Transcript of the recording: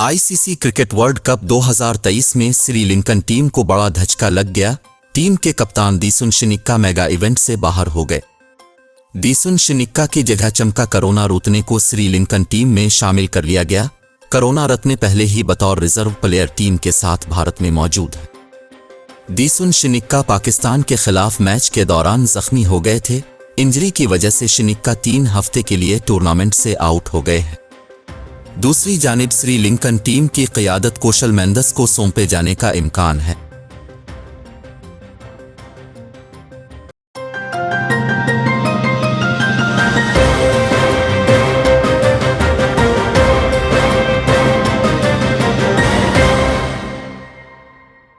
ICC cricket world cup 2023 में Sri Lankan team को बड़ा धचका लग गया। टीम के कप्तान दिसुन शनिक्का मेगा इवेंट से बाहर हो गए। दिसुन शनिक्का की जगह चमका करुणारत्ने को श्रीलंकन टीम में शामिल कर लिया गया। करुणारत्ने पहले ही बतौर रिजर्व प्लेयर टीम के साथ भारत में मौजूद है। दिसुन शनिक्का पाकिस्तान के खिलाफ मैच के दौरान जख्मी हो गए थे। इंजरी की वजह से शनिक्का 3 हफ्ते के लिए टूर्नामेंट से आउट हो गए हैं। दूसरी जानिब श्रीलंकन टीम की क़ियादत कौशल मेंडिस को सौंपे जाने का इम्कान है।